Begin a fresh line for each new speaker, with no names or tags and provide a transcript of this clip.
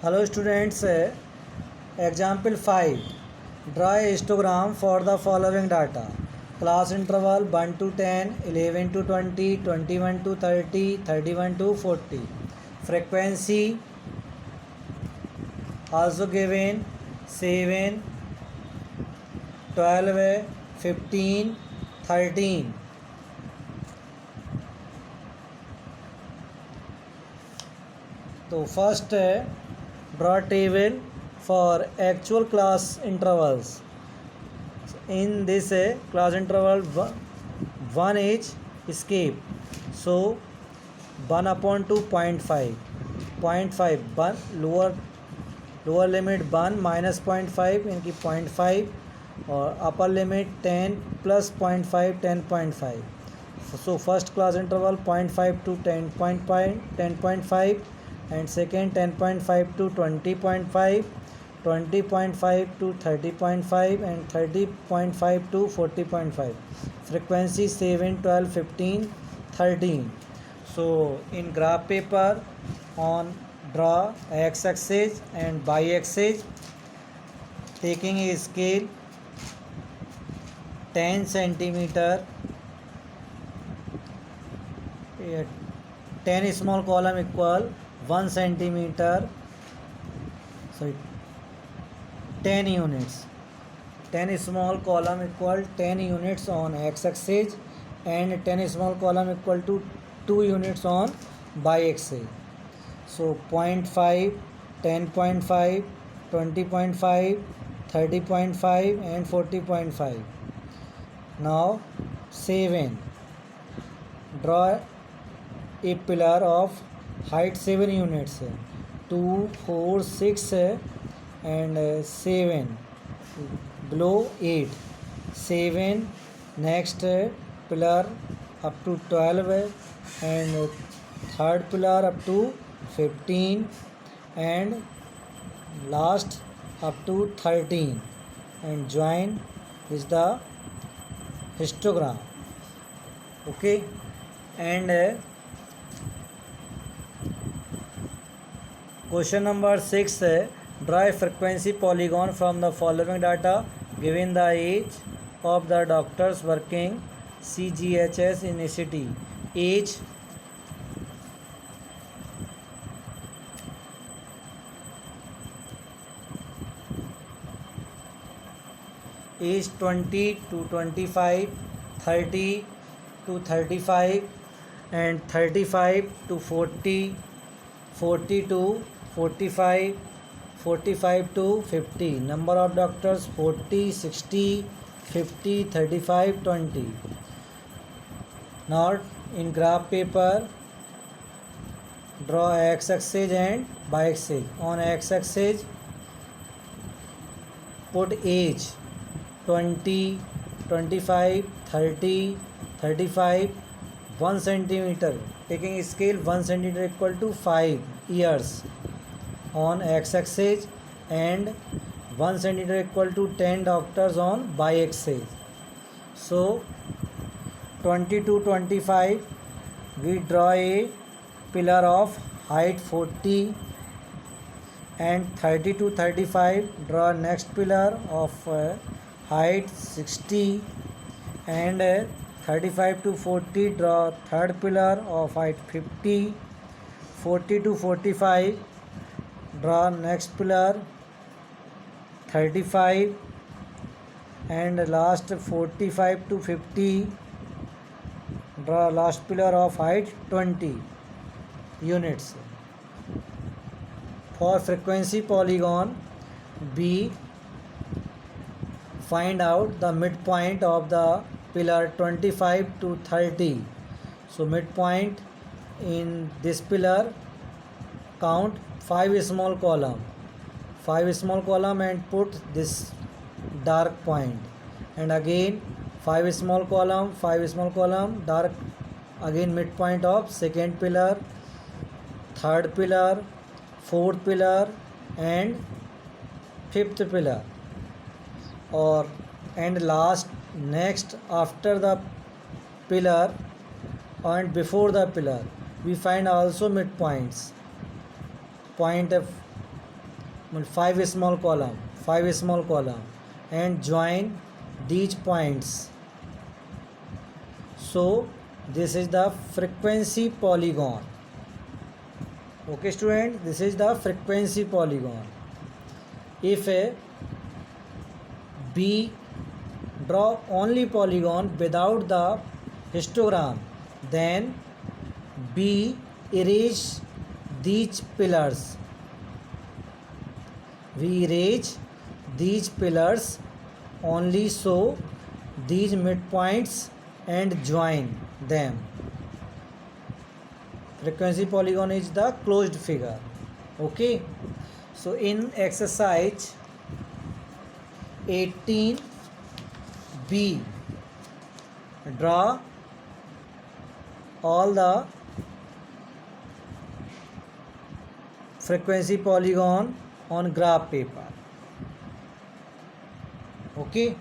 Hello students, example 5. Draw a histogram for the following data. Class interval 1 to 10, 11 to 20, 21 to 30, 31 to 40. Frequency also given 7, 12, 15, 13. तो first draw table for actual class intervals. In this class interval 1 is escape, so 1 upon 2 0.5 1 lower limit 1 minus 0.5 इनकी 0.5 और upper limit 10 plus 0.5 10.5. So first class interval 0.5 to 10.5 and second 10.5 to 20.5, 20.5 to 30.5 and 30.5 to 40.5. Frequency 7, 12, 15, 13. So in graph paper on draw x-axis and y-axis, taking a scale 10 centimeter, 10 small column equal 1 centimeter, sorry 10 units, 10 small column equal 10 units on x-axis and 10 small column equal to 2 units on y-axis. So 0.5, 10.5, 20.5, 30.5 and 40.5. Now 7. Draw a pillar of height 7 units, 2, 4, 6 and 7, below 8, 7, next pillar up to 12 and third pillar up to 15 and last up to 13 and join is the histogram. Okay, and question number 6, draw a frequency polygon from the following data given the age of the doctors working CGHS in a city. Age age 20 to 25, 30 to 35 and 35 to 40, 40 to 45, 45 to 50. Number of doctors 40, 60, 50, 35, 20. Now in graph paper draw x-axis and y-axis. On x-axis put age 20, 25, 30, 35, 1 centimeter, taking scale 1 centimeter equal to 5 years on x-axis and 1 centimeter equal to 10 doctors on y-axis. So 20 to 25 we draw a pillar of height 40 and 30 to 35 draw next pillar of height 60 and 35 to 40 draw third pillar of height 50, 40 to 45 draw next pillar 35 and last 45 to 50 draw last pillar of height 20 units. For frequency polygon B, find out the midpoint of the pillar 25 to 30. So midpoint in this pillar, count 5 small column and put this dark point, and again 5 small column dark, again midpoint of second pillar, third pillar, fourth pillar and fifth pillar, or and last next after the pillar and before the pillar we find also midpoints, point 5 small column and join these points. So this is the frequency polygon. Okay student, this is the frequency polygon. If B draw only polygon without the histogram, then B erase these pillars. We erase these pillars only, so these midpoints and join them. Frequency polygon is the closed figure. Okay, so in exercise 18b, draw all the frequency polygon on graph paper. Okay.